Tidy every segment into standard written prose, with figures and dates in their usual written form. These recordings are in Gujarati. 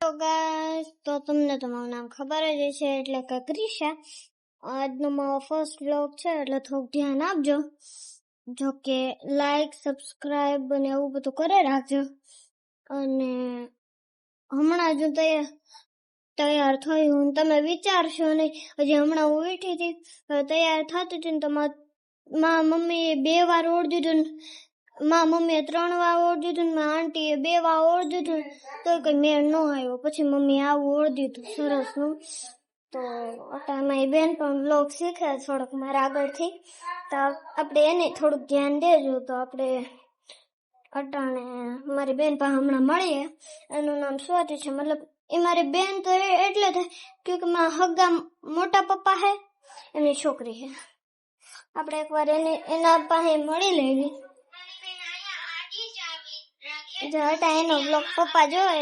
તો ગાઈસ તો તમને તમારું નામ ખબર જ છે એટલે કે ક્રિશા. આજનો મારો ફર્સ્ટ વ્લોગ છે એટલે થોડુંક ધ્યાન આપજો. જો કે લાઈક સબસ્ક્રાઇબ અને એવું બધું કરે રાખજો. અને હમણાં જ તૈયાર થઈ હું, તમે વિચારશો નહીં. હજી હમણાં હું ઉઠી હતી, તૈયાર થતી હતી ને તો મારા મમ્મીએ 2 વાર ઓઢ દીધું, મારા મમ્મીએ 3 વાર ઓઢ દીધું, મારા આંટીએ 2 વાર ઓઢ દીધું, તો કઈ મેળ ન આવ્યો. પછી મમ્મી આવું ઓઢ દીધું સરસનું. તો અત્યારે બેન પણ બ્લોગ શીખે થોડોક મારા આગળથી, તો આપણે એને થોડુંક ધ્યાન દેજો. તો આપણે અટાણે મારી બેન પાસે હમણાં મળીએ. એનું નામ સ્વાતિ છે, મતલબ એ મારી બેન તો એટલે થાય કે મારા હગા મોટા પપ્પા હે એની છોકરી છે. આપણે એકવાર એના પાસે મળી લેવી. જો હટા એનો બ્લોગ પપ્પા જોવે.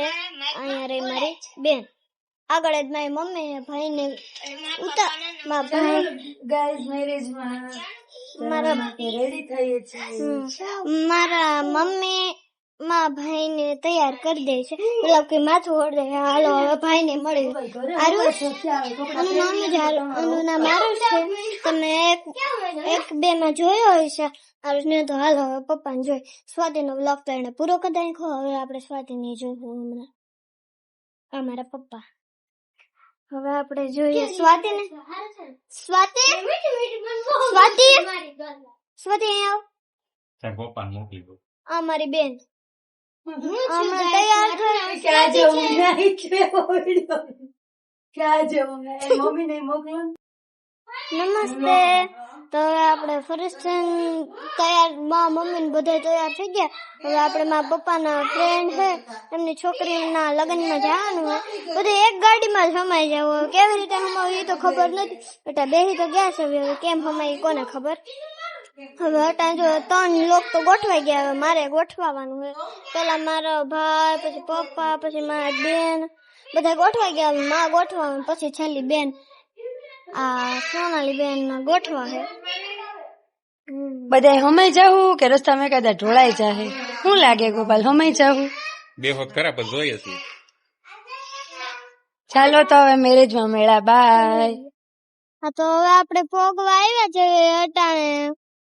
અહીંયા રહી મારી બેન, આગળ જ મારી મમ્મી ભાઈ ને મારા ભાઈ ગાઈસ મેરેજમાં રેડી થઈએ છીએ. મારા મમ્મી મારા ભાઈ ને તૈયાર કરી દે છે, મતલબ કે માથું ઓઢે. હાલો હવે ભાઈ ને મળી. આનું નામ આરુષ છે. તમે 1-2 માં જોયો હશે આરુષ ને. તો હાલો હવે પપ્પા ને જોઈ. સ્વાતિ નો બ્લોગ તો એને પૂરો કરી નાખ્યો. હવે આપણે સ્વાતિ ને જોયું હમણાં. અમારા પપ્પા હવે આપણે જોઈએ સ્વાતિ ને. સ્વાતિ સ્વાતિ સ્વાતિ અહીંયા આવ. પપ્પા મોકલી દો. આ મારી બેન હમણાં તૈયાર થઈ. ક્યાં જવું નહીં ક્યાં જવું નહીં મમ્મી ને મોકલો. નમસ્તે. તો હવે આપણે ફરીથી તૈયાર, મારા મમ્મી ને બધા તૈયાર થઈ ગયા. હવે આપણે મારા પપ્પાના ફ્રેન્ડ છે એમની છોકરીના લગ્નમાં જવાનું હોય. બધે એક ગાડીમાં જ સમાઈ જવું. કેવી રીતે સમાવું એ તો ખબર નથી. એટલે બેસી તો ગયા છે, હવે કેમ સમાય કોને ખબર. હવે અટાણ જો 3 લોક તો ગોઠવાઈ ગયા. હવે મારે ગોઠવાનું હોય. પેલા મારો ભાઈ, પછી પપ્પા, પછી મારા બેન બધા ગોઠવાઈ ગયા. હવે માં ગોઠવાનું, પછી છેલ્લી બેન આ સોનાલી બેન ગોઠવા છે. બધા હમાઈ જાવું કે રસ્તામાં કદાચ ઢોળાઈ જાય? શું લાગે ગોપાલ, હમાઈ જાવું? 2 વખત કરા પછી જોઈએ છીએ. ચાલો તો હવે મેરેજમાં મેળા. બાય. હા તો હવે આપણે પોગવા આવ્યા છે અટાણે.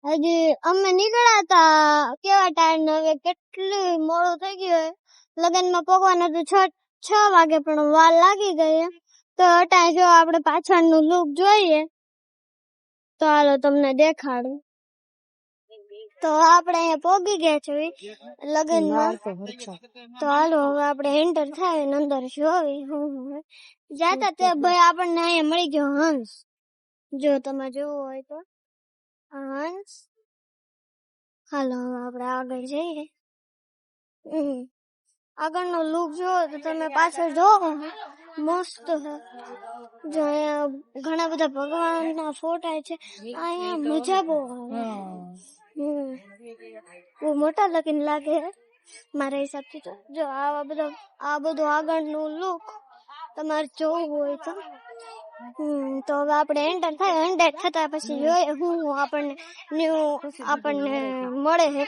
હજી અમે નીકળ્યા હતા કેવા ટાઈમ, હવે કેટલું મોડું થઈ ગયું. લગ્નમાં પોગવાનું તો 6 વાગે પણ વાર લાગી ગઈ. તો અટાણે જો આપણે પાછળનું લુક જોઈએ તો હાલો તમને દેખાડું. તો આપણે અહીંયા પોગી ગયા છે લગ્નમાં. તો હાલો હવે આપણે એન્ટર થાય ને અંદર જોઈ જાતા તે ભાઈ આપણને અહીંયા મળી ગયો હંસ. જો તમે જોવું હોય તો હંસ. હાલો હવે આપણે આગળ જઈએ. આગળનો લુક જોવો તો તમે પાછળ જોવો મસ્ત છે. જો અહીંયા ઘણા બધા ભગવાનના ફોટા છે. અહીંયા મજા બહુ આવે. બહુ મોટા લગીન લાગે મારા હિસાબથી. તો જો આ બધું આગળનું લુક તમારે જોવું હોય તો તો હવે આપણે એન્ટર થાય. એન્ટર થતા પછી જોઈએ હું આપણને મળે છે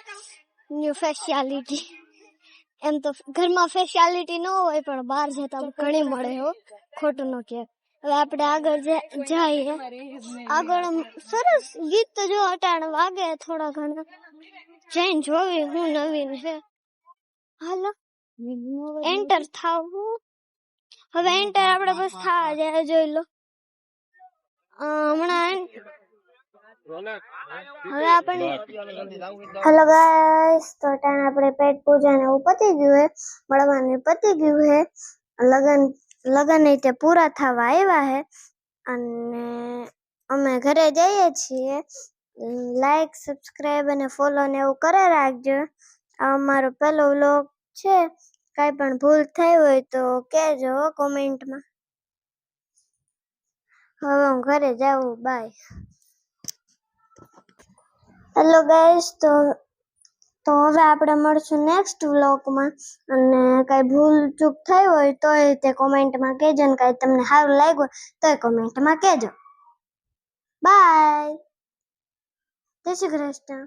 ન્યુ ફેશિયાલિટી. એમ તો ઘરમાં ફેશિયાલિટી ન હોય પણ બહાર જતા ઘણી મળે હો, ખોટું ન કે. હવે આપણે આગળ જઈએ. આગળ સરસ ગીત તો જો અટાણ વાગે થોડા ઘણા. જઈને જોવી હું નવીન છે. હાલો એન્ટર થાવ. હવે એન્ટર આપણે બસ થવા જાય. જોઈ લો હમણાં હવે આપણને. હેલો ગાઈસ, તો ટાઈમ આપણે પેટ પૂજા ને એવું પતી ગયું હે, મળવાનું પતી ગયું હે. લગન તે પૂરા થવા આવ્યા હે અને અમે ઘરે જઈએ છીએ. લાઈક સબસ્ક્રાઇબ અને ફોલો ને એવું કરે રાખજો. આ અમારો પહેલો વ્લોગ છે. કાંઈ પણ ભૂલ થઈ હોય તો કહેજો કોમેન્ટમાં. હવે હું ઘરે જાઉં. બાય. હેલો ગાઈસ, તો હવે આપણે મળશું નેક્સ્ટ વ્લોગમાં. અને કાંઈ ભૂલ ચૂક થઈ હોય તો તે કોમેન્ટમાં કહેજો. ને કાંઈ તમને સારું લાગ્યું તો કોમેન્ટમાં કહેજો. બાય. જય શ્રી કૃષ્ણ.